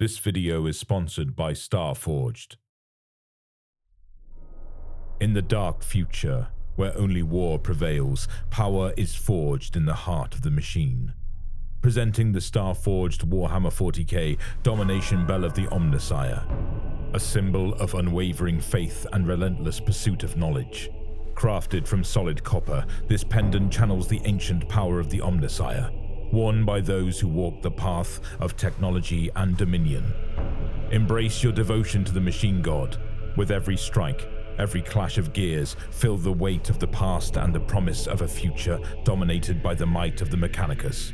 This video is sponsored by Starforged. In the dark future, where only war prevails, power is forged in the heart of the machine. Presenting the Starforged Warhammer 40K Domination Bell of the Omnissiah, a symbol of unwavering faith and relentless pursuit of knowledge. Crafted from solid copper, this pendant channels the ancient power of the Omnissiah, worn by those who walk the path of technology and dominion. Embrace your devotion to the machine god. With every strike, every clash of gears, feel the weight of the past and the promise of a future dominated by the might of the Mechanicus.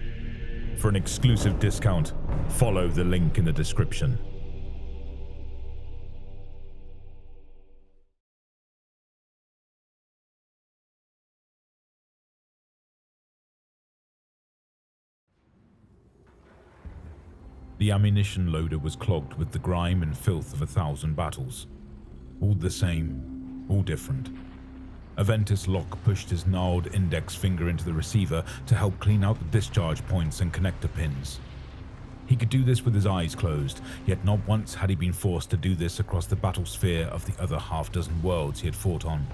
For an exclusive discount, follow the link in the description. The ammunition loader was clogged with the grime and filth of 1,000 battles. All the same, all different. Aventus Locke pushed his gnarled index finger into the receiver to help clean out the discharge points and connector pins. He could do this with his eyes closed, yet not once had he been forced to do this across the battlesphere of the other half-dozen worlds he had fought on.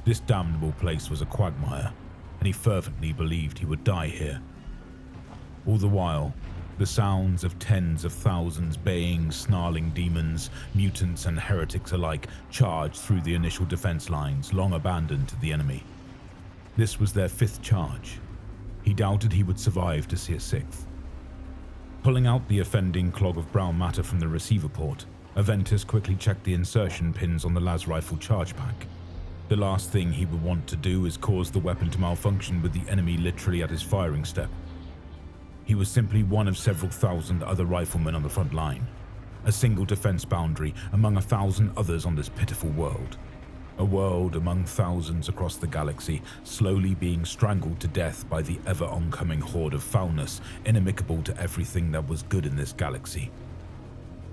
This damnable place was a quagmire, and he fervently believed he would die here. All the while, the sounds of tens of thousands baying, snarling demons, mutants and heretics alike charged through the initial defense lines, long abandoned to the enemy. This was their 5th charge. He doubted he would survive to see a 6th. Pulling out the offending clog of brown matter from the receiver port, Aventus quickly checked the insertion pins on the las rifle charge pack. The last thing he would want to do is cause the weapon to malfunction with the enemy literally at his firing step. He was simply one of several thousand other riflemen on the front line, a single defense boundary among 1,000 others on this pitiful world. A world among thousands across the galaxy, slowly being strangled to death by the ever-oncoming horde of foulness, inimical to everything that was good in this galaxy.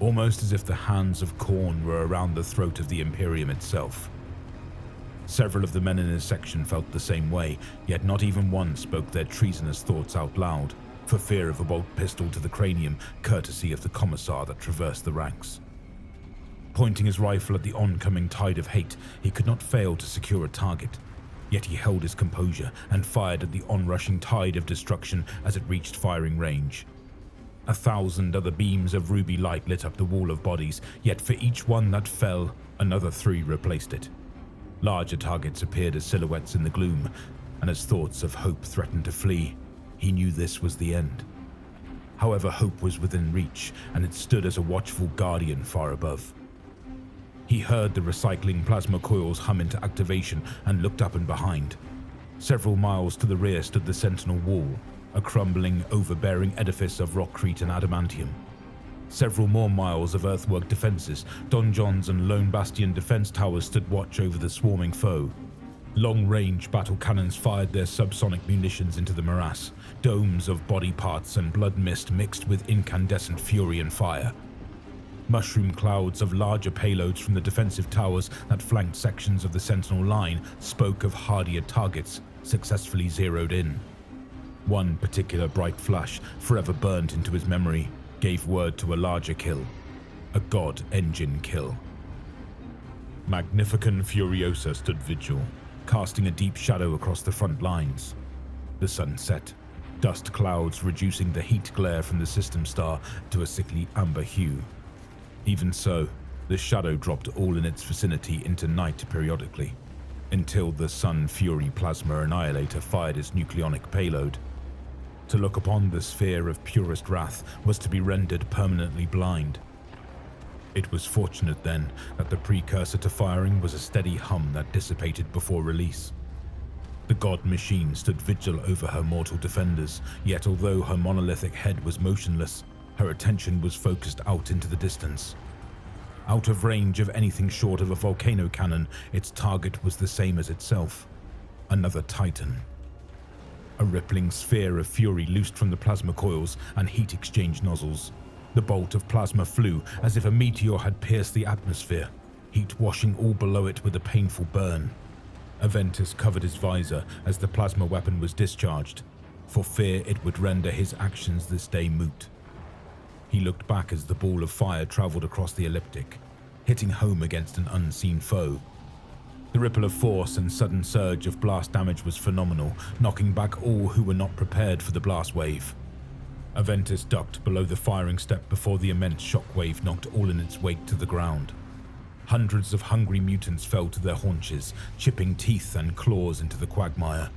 Almost as if the hands of Khorne were around the throat of the Imperium itself. Several of the men in his section felt the same way, yet not even one spoke their treasonous thoughts out loud, for fear of a bolt pistol to the cranium, courtesy of the commissar that traversed the ranks. Pointing his rifle at the oncoming tide of hate, he could not fail to secure a target. Yet he held his composure and fired at the onrushing tide of destruction as it reached firing range. 1,000 other beams of ruby light lit up the wall of bodies, yet for each one that fell, another 3 replaced it. Larger targets appeared as silhouettes in the gloom, and as thoughts of hope threatened to flee, he knew this was the end. However, hope was within reach, and it stood as a watchful guardian far above. He heard the recycling plasma coils hum into activation and looked up and behind. Several miles to the rear stood the Sentinel Wall, a crumbling, overbearing edifice of rockcrete and adamantium. Several more miles of earthwork defenses, donjons and lone bastion defense towers stood watch over the swarming foe. Long-range battle cannons fired their subsonic munitions into the morass, domes of body parts and blood mist mixed with incandescent fury and fire. Mushroom clouds of larger payloads from the defensive towers that flanked sections of the Sentinel line spoke of hardier targets successfully zeroed in. One particular bright flash, forever burnt into his memory, gave word to a larger kill, a God engine kill. Magnificum Furiosa stood vigil, casting a deep shadow across the front lines. The sun set, dust clouds reducing the heat glare from the system star to a sickly amber hue. Even so, the shadow dropped all in its vicinity into night periodically, until the Sun Fury Plasma Annihilator fired its nucleonic payload. To look upon the sphere of purest wrath was to be rendered permanently blind. It was fortunate then that the precursor to firing was a steady hum that dissipated before release. The god machine stood vigil over her mortal defenders, yet although her monolithic head was motionless, her attention was focused out into the distance. Out of range of anything short of a volcano cannon, its target was the same as itself, another Titan. A rippling sphere of fury loosed from the plasma coils and heat exchange nozzles. The bolt of plasma flew as if a meteor had pierced the atmosphere, heat washing all below it with a painful burn. Aventus covered his visor as the plasma weapon was discharged, for fear it would render his actions this day moot. He looked back as the ball of fire traveled across the elliptic, hitting home against an unseen foe. The ripple of force and sudden surge of blast damage was phenomenal, knocking back all who were not prepared for the blast wave. Aventus ducked below the firing step before the immense shockwave knocked all in its wake to the ground. Hundreds of hungry mutants fell to their haunches, chipping teeth and claws into the quagmire.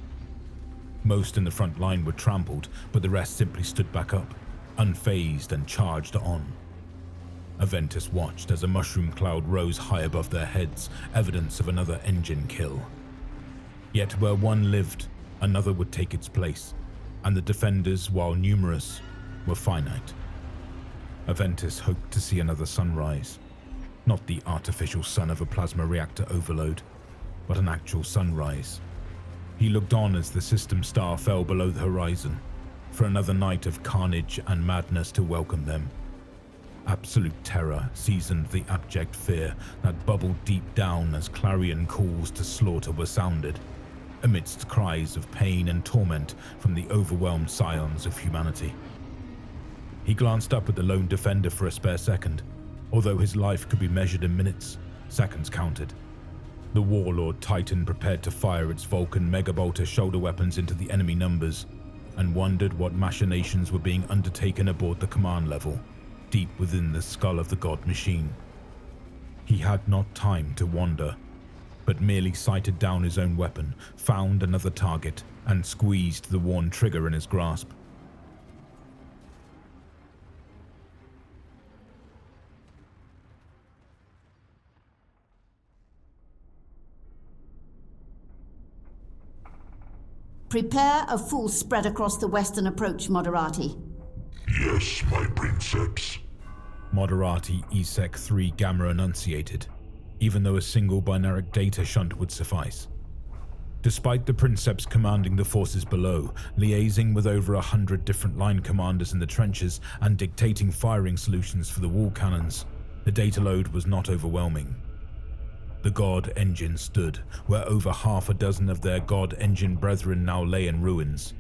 Most in the front line were trampled, but the rest simply stood back up, unfazed and charged on. Aventus watched as a mushroom cloud rose high above their heads, evidence of another engine kill. Yet where one lived, another would take its place, and the defenders, while numerous, were finite. Aventus hoped to see another sunrise, not the artificial sun of a plasma reactor overload, but an actual sunrise. He looked on as the system star fell below the horizon, for another night of carnage and madness to welcome them. Absolute terror seasoned the abject fear that bubbled deep down as clarion calls to slaughter were sounded, amidst cries of pain and torment from the overwhelmed scions of humanity. He glanced up at the lone defender for a spare second. Although his life could be measured in minutes, seconds counted. The warlord Titan prepared to fire its Vulcan megabolter shoulder weapons into the enemy numbers, and wondered what machinations were being undertaken aboard the command level, deep within the skull of the god machine. He had not time to wander, but merely sighted down his own weapon, found another target, and squeezed the worn trigger in his grasp. Prepare a full spread across the western approach, Moderati. Yes, my princeps. Moderati ESEC 3 Gamma enunciated, even though a single binaric data shunt would suffice. Despite the princeps commanding the forces below, liaising with over 100 different line commanders in the trenches and dictating firing solutions for the wall cannons, the data load was not overwhelming. The God Engine stood where over half a dozen of their God Engine brethren now lay in ruins,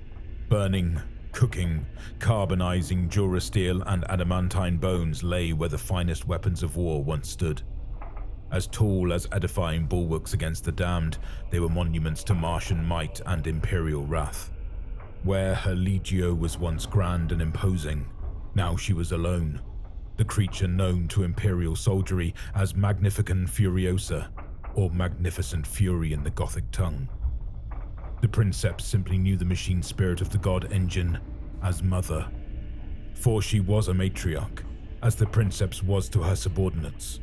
burning, cooking, carbonizing durasteel and adamantine bones lay where the finest weapons of war once stood. As tall as edifying bulwarks against the damned, they were monuments to Martian might and imperial wrath. Where her legio was once grand and imposing, now she was alone, the creature known to imperial soldiery as Magnificum Furiosa, or Magnificent Fury in the Gothic tongue. The princeps simply knew the machine spirit of the God Engine as Mother, for she was a matriarch, as the princeps was to her subordinates.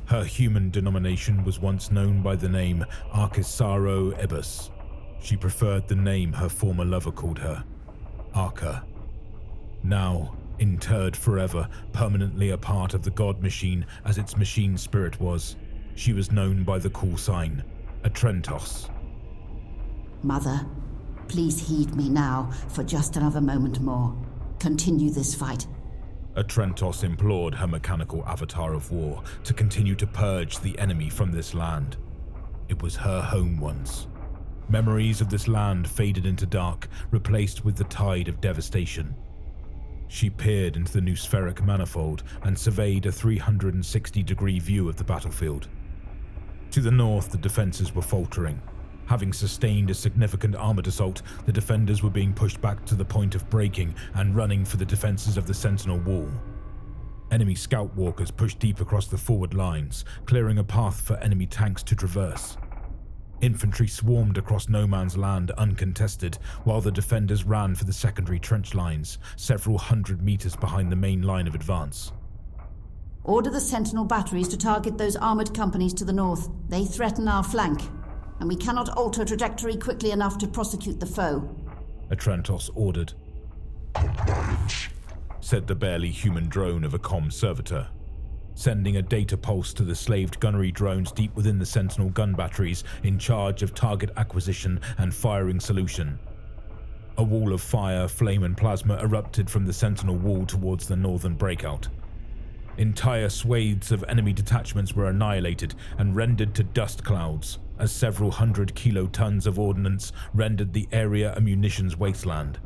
Her human denomination was once known by the name Archisaro Ebus. She preferred the name her former lover called her, Arca. Now, interred forever, permanently a part of the God Machine as its machine spirit was, she was known by the call sign, Atrentos. Mother, please heed me now for just another moment more. Continue this fight. Atrentos implored her mechanical avatar of war to continue to purge the enemy from this land. It was her home once. Memories of this land faded into dark, replaced with the tide of devastation. She peered into the new spheric manifold and surveyed a 360-degree view of the battlefield. To the north, the defenses were faltering. Having sustained a significant armored assault, the defenders were being pushed back to the point of breaking and running for the defenses of the Sentinel Wall. Enemy scout walkers pushed deep across the forward lines, clearing a path for enemy tanks to traverse. Infantry swarmed across no man's land uncontested, while the defenders ran for the secondary trench lines, several hundred meters behind the main line of advance. Order the Sentinel batteries to target those armored companies to the north. They threaten our flank, and we cannot alter trajectory quickly enough to prosecute the foe. Atrentos ordered. Compliance. Said the barely human drone of a comm servitor, sending a data pulse to the slaved gunnery drones deep within the Sentinel gun batteries in charge of target acquisition and firing solution. A wall of fire, flame and plasma erupted from the Sentinel wall towards the northern breakout. Entire swathes of enemy detachments were annihilated and rendered to dust clouds as several hundred kilotons of ordnance rendered the area a munitions wasteland.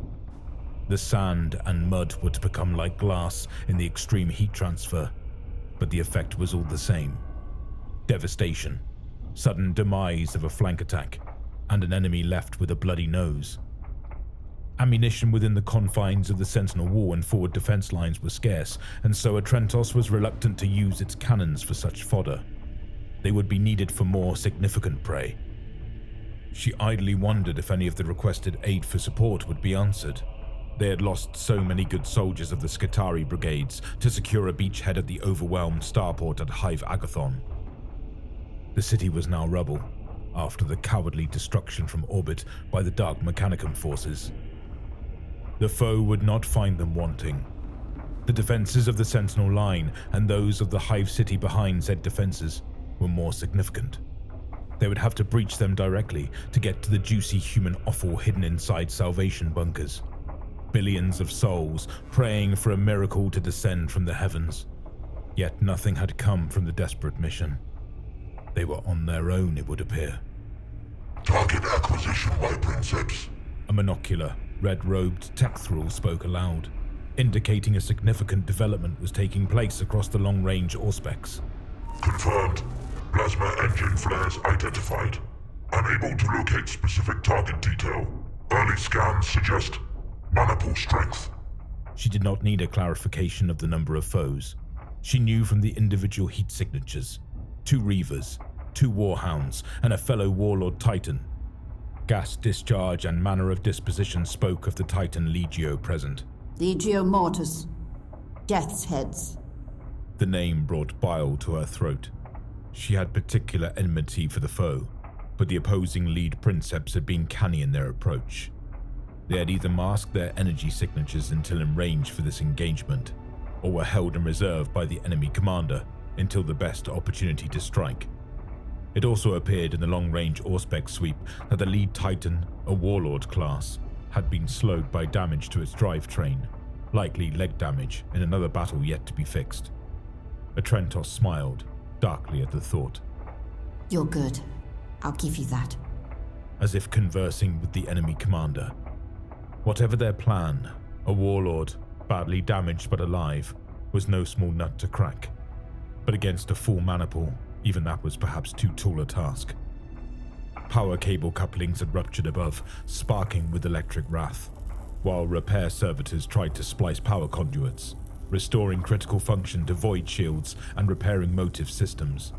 The sand and mud were to become like glass in the extreme heat transfer, but the effect was all the same. Devastation, sudden demise of a flank attack, and an enemy left with a bloody nose. Ammunition within the confines of the Sentinel Wall and forward defense lines were scarce, and so Atrentos was reluctant to use its cannons for such fodder. They would be needed for more significant prey. She idly wondered if any of the requested aid for support would be answered. They had lost so many good soldiers of the Skitarii brigades to secure a beachhead at the overwhelmed starport at Hive Agathon. The city was now rubble, after the cowardly destruction from orbit by the Dark Mechanicum forces. The foe would not find them wanting. The defenses of the Sentinel line and those of the Hive city behind said defenses were more significant. They would have to breach them directly to get to the juicy human offal hidden inside salvation bunkers. Billions of souls praying for a miracle to descend from the heavens. Yet nothing had come from the desperate mission. They were on their own, it would appear. Target acquisition, my princeps. A monocular, red-robed tech thrall spoke aloud, indicating a significant development was taking place across the long-range Auspex. Confirmed. Plasma engine flares identified. Unable to locate specific target detail. Early scans suggest maniple strength. She did not need a clarification of the number of foes. She knew from the individual heat signatures. 2 Reavers, 2 Warhounds, and a fellow Warlord Titan. Gas discharge and manner of disposition spoke of the Titan Legio present. Legio Mortis. Death's Heads. The name brought bile to her throat. She had particular enmity for the foe, but the opposing lead princeps had been canny in their approach. They had either masked their energy signatures until in range for this engagement, or were held in reserve by the enemy commander until the best opportunity to strike. It also appeared in the long-range Auspex sweep that the lead Titan, a Warlord class, had been slowed by damage to its drivetrain, likely leg damage in another battle yet to be fixed. Atrentos smiled darkly at the thought. You're good. I'll give you that. As if conversing with the enemy commander. Whatever their plan, a Warlord, badly damaged but alive, was no small nut to crack. But against a full maniple, even that was perhaps too tall a task. Power cable couplings had ruptured above, sparking with electric wrath, while repair servitors tried to splice power conduits, restoring critical function to void shields and repairing motive systems.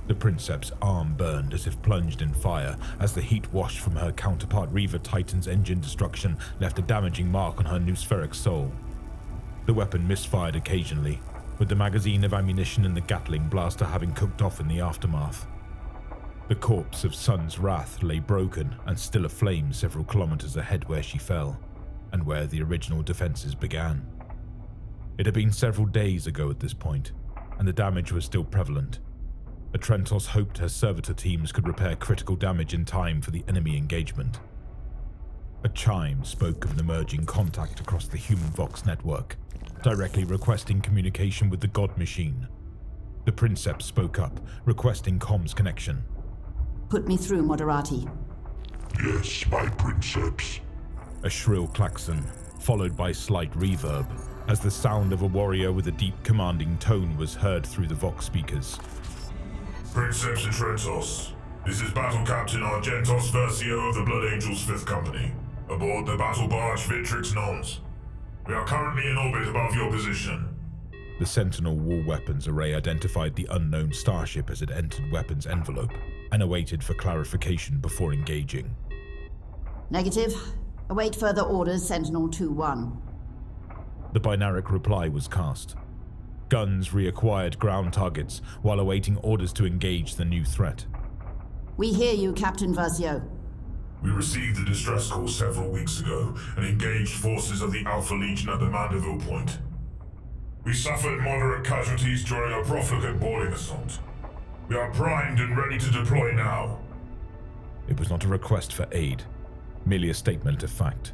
The princeps' arm burned as if plunged in fire as the heat washed from her counterpart Reaver Titan's engine destruction left a damaging mark on her noospheric soul. The weapon misfired occasionally, with the magazine of ammunition in the Gatling blaster having cooked off in the aftermath. The corpse of Sun's Wrath lay broken and still aflame several kilometers ahead where she fell, and where the original defenses began. It had been several days ago at this point, and the damage was still prevalent. Atrentos hoped her servitor teams could repair critical damage in time for the enemy engagement. A chime spoke of an emerging contact across the human Vox network, directly requesting communication with the God Machine. The princeps spoke up, requesting comms connection. Put me through, Moderati. Yes, my princeps. A shrill klaxon, followed by slight reverb, as the sound of a warrior with a deep commanding tone was heard through the Vox speakers. Princeps Atrentos, this is Battle Captain Argentos Versio of the Blood Angels 5th Company, aboard the battle barge Victrix Nons. We are currently in orbit above your position. The Sentinel wall weapons array identified the unknown starship as it entered weapons envelope, and awaited for clarification before engaging. Negative. Await further orders, Sentinel 2-1. The binaric reply was cast. Guns reacquired ground targets while awaiting orders to engage the new threat. We hear you, Captain Versio. We received the distress call several weeks ago and engaged forces of the Alpha Legion at the Mandeville point. We suffered moderate casualties during a profligate boarding assault. We are primed and ready to deploy now. It was not a request for aid, merely a statement of fact.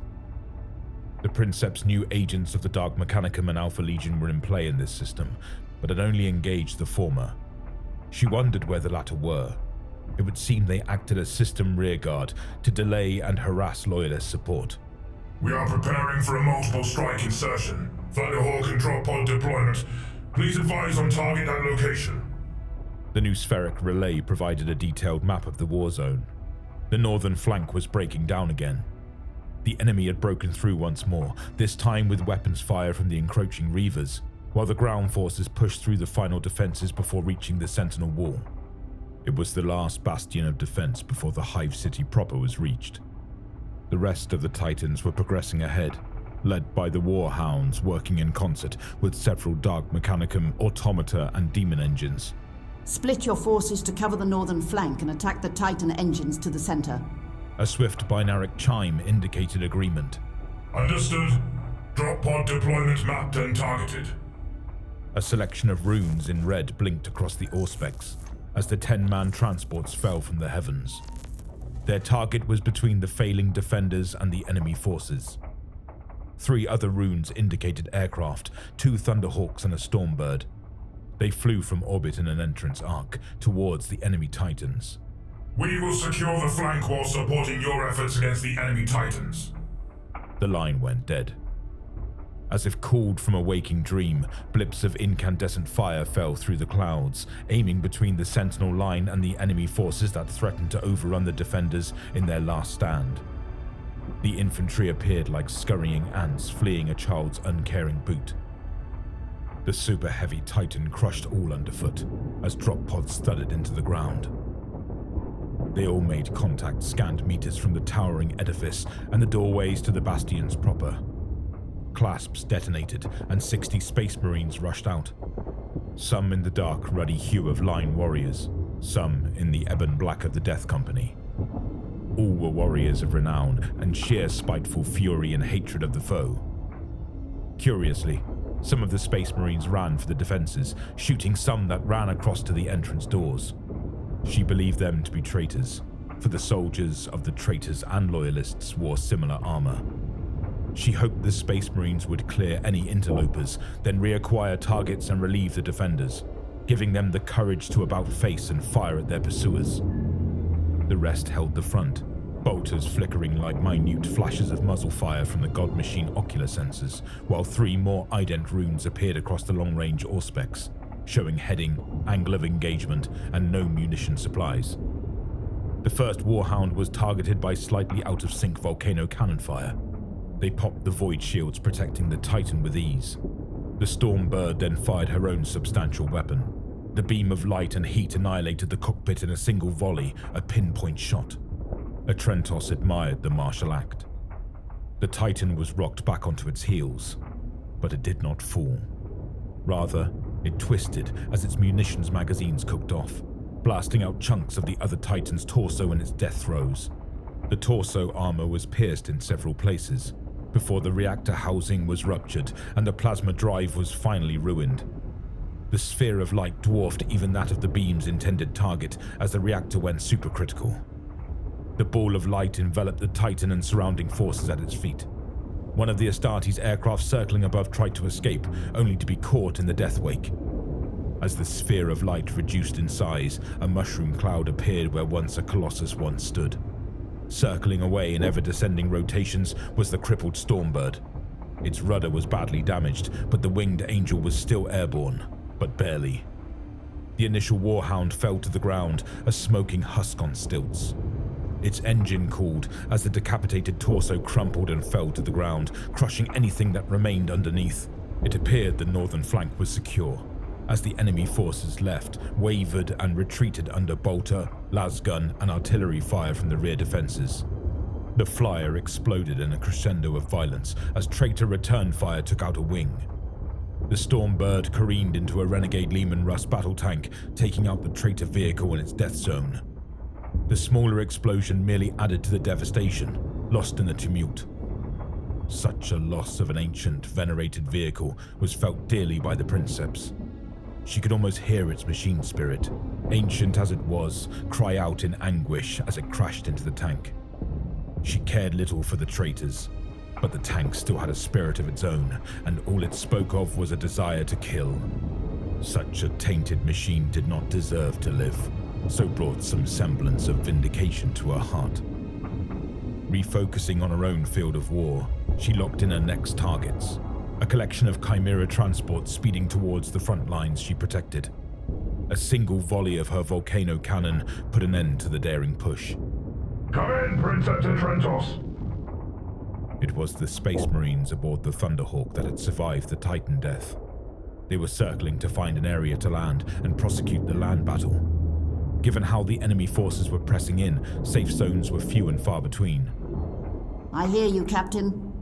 The princeps knew agents of the Dark Mechanicum and Alpha Legion were in play in this system, but had only engaged the former. She wondered where the latter were. It would seem they acted as system rearguard to delay and harass loyalist support. We are preparing for a multiple strike insertion. Thunderhawk and drop pod deployment. Please advise on target and location. The new spheric relay provided a detailed map of the war zone. The northern flank was breaking down again. The enemy had broken through once more, this time with weapons fire from the encroaching Reavers, while the ground forces pushed through the final defenses before reaching the Sentinel Wall. It was the last bastion of defense before the Hive City proper was reached. The rest of the Titans were progressing ahead, led by the Warhounds working in concert with several Dark Mechanicum, Automata and Demon engines. Split your forces to cover the northern flank and attack the Titan engines to the center. A swift binaric chime indicated agreement. Understood. Drop pod deployment mapped and targeted. A selection of runes in red blinked across the Auspex as the 10-man transports fell from the heavens. Their target was between the failing defenders and the enemy forces. 3 other runes indicated aircraft, 2 Thunderhawks and a Stormbird. They flew from orbit in an entrance arc towards the enemy Titans. We will secure the flank while supporting your efforts against the enemy Titans. The line went dead. As if called from a waking dream, blips of incandescent fire fell through the clouds, aiming between the Sentinel line and the enemy forces that threatened to overrun the defenders in their last stand. The infantry appeared like scurrying ants fleeing a child's uncaring boot. The super-heavy Titan crushed all underfoot as drop pods thudded into the ground. They all made contact scant meters from the towering edifice and the doorways to the bastions proper. Clasps detonated and 60 Space Marines rushed out. Some in the dark, ruddy hue of Line warriors, some in the ebon black of the Death Company. All were warriors of renown and sheer spiteful fury and hatred of the foe. Curiously, some of the Space Marines ran for the defenses, shooting some that ran across to the entrance doors. She believed them to be traitors, for the soldiers of the traitors and loyalists wore similar armor. She hoped the Space Marines would clear any interlopers, then reacquire targets and relieve the defenders, giving them the courage to about-face and fire at their pursuers. The rest held the front, bolters flickering like minute flashes of muzzle fire from the God Machine ocular sensors, while 3 more ident runes appeared across the long-range Auspex, showing heading, angle of engagement, and no munition supplies. The first Warhound was targeted by slightly out-of-sync volcano cannon fire. They popped the void shields protecting the Titan with ease. The Stormbird then fired her own substantial weapon. The beam of light and heat annihilated the cockpit in a single volley, a pinpoint shot. Atrentos admired the martial act. The Titan was rocked back onto its heels, but it did not fall. Rather, it twisted as its munitions magazines cooked off, blasting out chunks of the other Titan's torso in its death throes. The torso armor was pierced in several places, before the reactor housing was ruptured and the plasma drive was finally ruined. The sphere of light dwarfed even that of the beam's intended target as the reactor went supercritical. The ball of light enveloped the Titan and surrounding forces at its feet. One of the Astartes aircraft circling above tried to escape, only to be caught in the death wake. As the sphere of light reduced in size, a mushroom cloud appeared where once a Colossus once stood. Circling away in ever-descending rotations was the crippled Stormbird. Its rudder was badly damaged, but the winged angel was still airborne, but barely. The initial Warhound fell to the ground, a smoking husk on stilts. Its engine cooled as the decapitated torso crumpled and fell to the ground, crushing anything that remained underneath. It appeared the northern flank was secure, as the enemy forces left, wavered and retreated under bolter, lasgun and artillery fire from the rear defenses. The flyer exploded in a crescendo of violence as traitor return fire took out a wing. The Stormbird careened into a renegade Lehman Russ battle tank, taking out the traitor vehicle in its death zone. The smaller explosion merely added to the devastation, lost in the tumult. Such a loss of an ancient, venerated vehicle was felt dearly by the Princeps. She could almost hear its machine spirit, ancient as it was, cry out in anguish as it crashed into the tank. She cared little for the traitors, but the tank still had a spirit of its own, and all it spoke of was a desire to kill. Such a tainted machine did not deserve to live, so brought some semblance of vindication to her heart. Refocusing on her own field of war, she locked in her next targets, a collection of Chimera transports speeding towards the front lines she protected. A single volley of her volcano cannon put an end to the daring push. Come in, Princess Trentos. It was the Space Marines aboard the Thunderhawk that had survived the Titan death. They were circling to find an area to land and prosecute the land battle. Given how the enemy forces were pressing in, safe zones were few and far between. I hear you, Captain.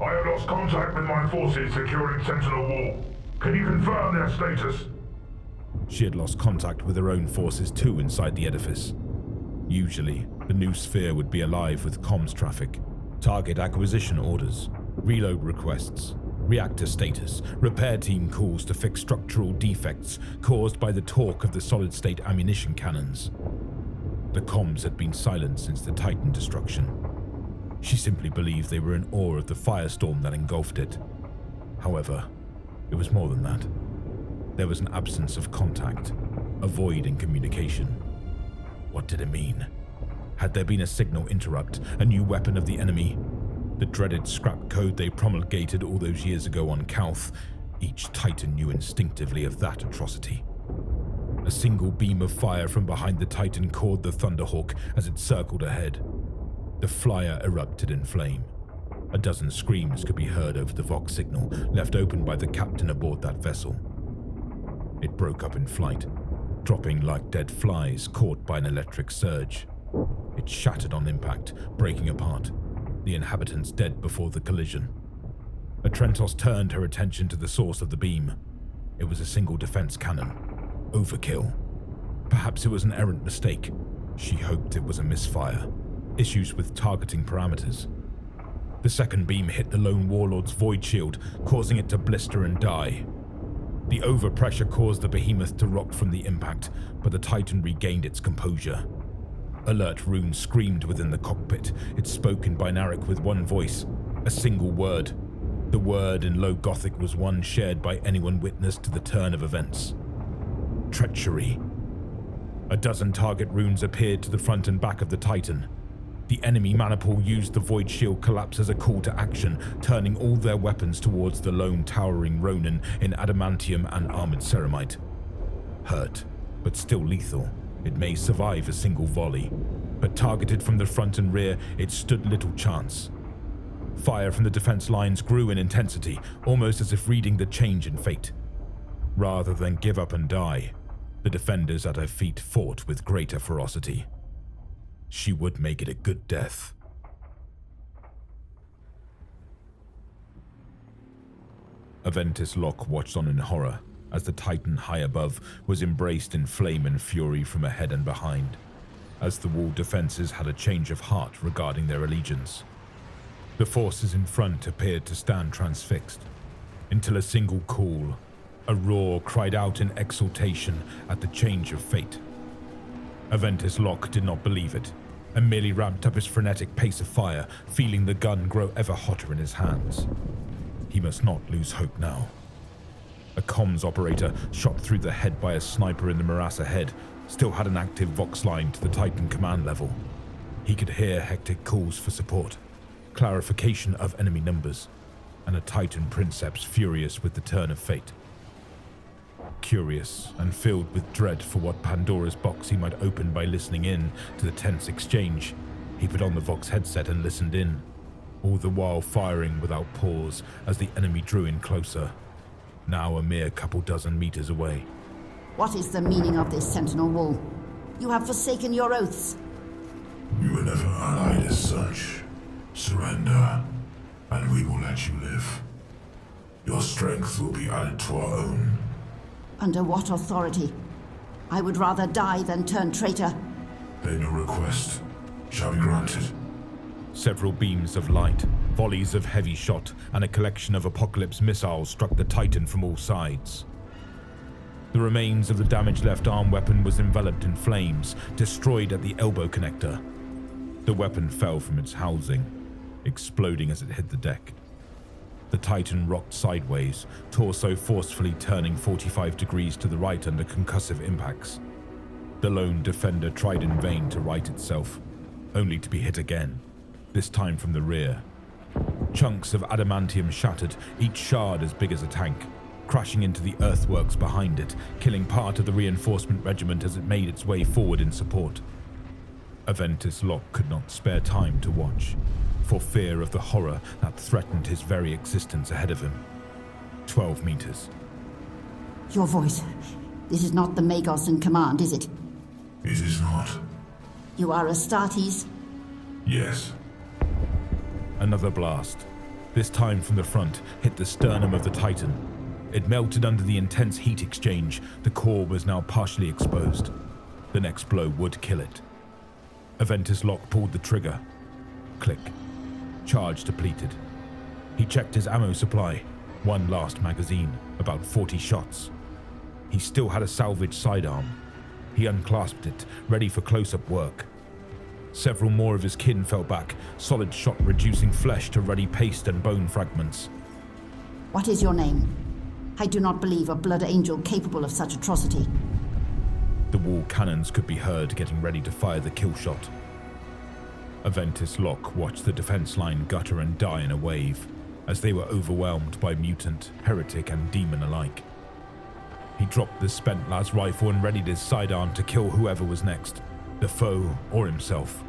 I have lost contact with my forces securing Sentinel Wall. Can you confirm their status? She had lost contact with her own forces too inside the edifice. Usually, the new sphere would be alive with comms traffic, target acquisition orders, reload requests, reactor status, repair team calls to fix structural defects caused by the torque of the solid-state ammunition cannons. The comms had been silent since the Titan destruction. She simply believed they were in awe of the firestorm that engulfed it. However, it was more than that. There was an absence of contact, a void in communication. What did it mean? Had there been a signal interrupt, a new weapon of the enemy? The dreaded scrap code they promulgated all those years ago on Calth, each Titan knew instinctively of that atrocity. A single beam of fire from behind the Titan caught the Thunderhawk as it circled ahead. The flyer erupted in flame. A dozen screams could be heard over the Vox signal, left open by the captain aboard that vessel. It broke up in flight, dropping like dead flies caught by an electric surge. It shattered on impact, breaking apart, the inhabitants dead before the collision. Trentos turned her attention to the source of the beam. It was a single defense cannon. Overkill. Perhaps it was an errant mistake. She hoped it was a misfire. Issues with targeting parameters. The second beam hit the lone warlord's void shield, causing it to blister and die. The overpressure caused the behemoth to rock from the impact, but the Titan regained its composure. Alert Rune screamed within the cockpit. It spoke in Binaric with one voice, a single word. The word in Low Gothic was one shared by anyone witness to the turn of events. Treachery. A dozen target runes appeared to the front and back of the Titan. The enemy Maniple used the Void Shield collapse as a call to action, turning all their weapons towards the lone towering Ronin in adamantium and armored ceramite. Hurt, but still lethal, it may survive a single volley, but targeted from the front and rear, it stood little chance. Fire from the defense lines grew in intensity, almost as if reading the change in fate. Rather than give up and die, the defenders at her feet fought with greater ferocity. She would make it a good death. Aventus Locke watched on in horror as the Titan high above was embraced in flame and fury from ahead and behind, as the wall defenses had a change of heart regarding their allegiance. The forces in front appeared to stand transfixed, until a single call, a roar cried out in exultation at the change of fate. Aventus Locke did not believe it, and merely ramped up his frenetic pace of fire, feeling the gun grow ever hotter in his hands. He must not lose hope now. A comms operator, shot through the head by a sniper in the morass ahead, still had an active Vox line to the Titan command level. He could hear hectic calls for support, clarification of enemy numbers, and a Titan princeps furious with the turn of fate. Curious and filled with dread for what Pandora's box he might open by listening in to the tense exchange, he put on the Vox headset and listened in, all the while firing without pause as the enemy drew in closer, now a mere couple dozen meters away. What is the meaning of this Sentinel Wall? You have forsaken your oaths. You were never allied as such. Surrender, and we will let you live. Your strength will be added to our own. Under what authority? I would rather die than turn traitor. Then your request shall be granted. Several beams of light, volleys of heavy shot, and a collection of Apocalypse missiles struck the Titan from all sides. The remains of the damaged left arm weapon was enveloped in flames, destroyed at the elbow connector. The weapon fell from its housing, exploding as it hit the deck. The Titan rocked sideways, torso forcefully turning 45 degrees to the right under concussive impacts. The lone defender tried in vain to right itself, only to be hit again. this time from the rear. Chunks of adamantium shattered, each shard as big as a tank, crashing into the earthworks behind it, killing part of the reinforcement regiment as it made its way forward in support. Aventus Locke could not spare time to watch, for fear of the horror that threatened his very existence ahead of him. 12 meters. Your voice. This is not the Magos in command, is it? It is not. You are Astartes? Yes. Another blast, this time from the front, hit the sternum of the Titan. It melted under the intense heat exchange. The core was now partially exposed. The next blow would kill it. Aventus Locke pulled the trigger. Click. Charge depleted. He checked his ammo supply. One last magazine, about 40 shots. He still had a salvaged sidearm. He unclasped it, ready for close-up work. Several more of his kin fell back, solid shot reducing flesh to ruddy paste and bone fragments. What is your name? I do not believe a blood angel capable of such atrocity. The wall cannons could be heard getting ready to fire the kill shot. Aventus Locke watched the defense line gutter and die in a wave, as they were overwhelmed by mutant, heretic, and demon alike. He dropped the spent las rifle and readied his sidearm to kill whoever was next, the foe or himself.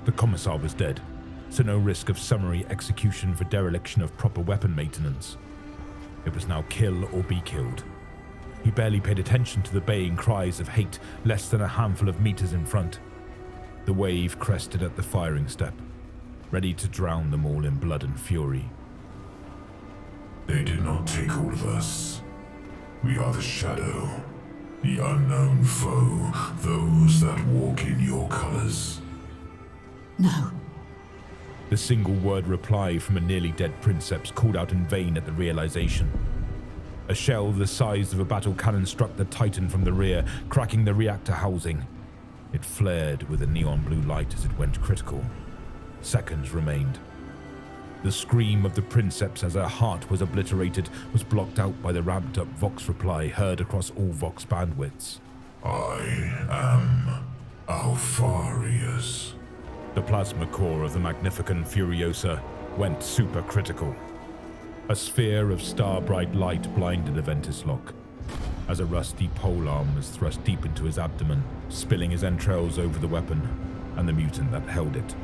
The commissar was dead, so no risk of summary execution for dereliction of proper weapon maintenance. It was now kill or be killed. He barely paid attention to the baying cries of hate less than a handful of meters in front. The wave crested at the firing step, ready to drown them all in blood and fury. They did not take all of us. We are the shadow, the unknown foe, those that walk in your colors. No. The single-word reply from a nearly dead princeps called out in vain at the realization. A shell the size of a battle cannon struck the Titan from the rear, cracking the reactor housing. It flared with a neon blue light as it went critical. Seconds remained. The scream of the princeps as her heart was obliterated was blocked out by the ramped-up Vox reply heard across all Vox bandwidths. I am Alfarius. The plasma core of the Magnificent Furiosa went supercritical. A sphere of star-bright light blinded Aventus Locke, as a rusty polearm was thrust deep into his abdomen, spilling his entrails over the weapon and the mutant that held it.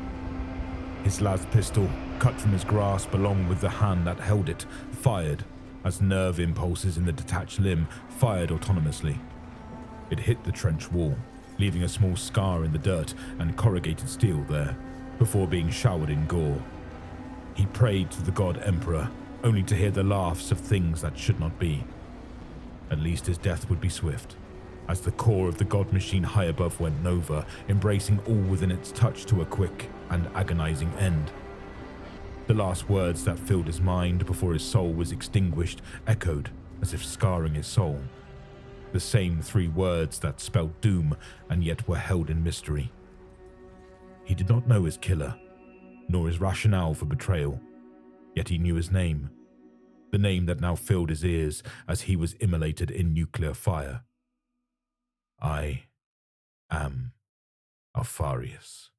His las pistol, cut from his grasp along with the hand that held it, fired as nerve impulses in the detached limb fired autonomously. It hit the trench wall, leaving a small scar in the dirt and corrugated steel there, before being showered in gore. He prayed to the god Emperor, only to hear the laughs of things that should not be. At least his death would be swift, as the core of the god machine high above went nova, embracing all within its touch to a quick and agonizing end. The last words that filled his mind before his soul was extinguished echoed as if scarring his soul. The same 3 words that spelled doom and yet were held in mystery. He did not know his killer, nor his rationale for betrayal, yet he knew his name. The name that now filled his ears as he was immolated in nuclear fire. I am Alfarius.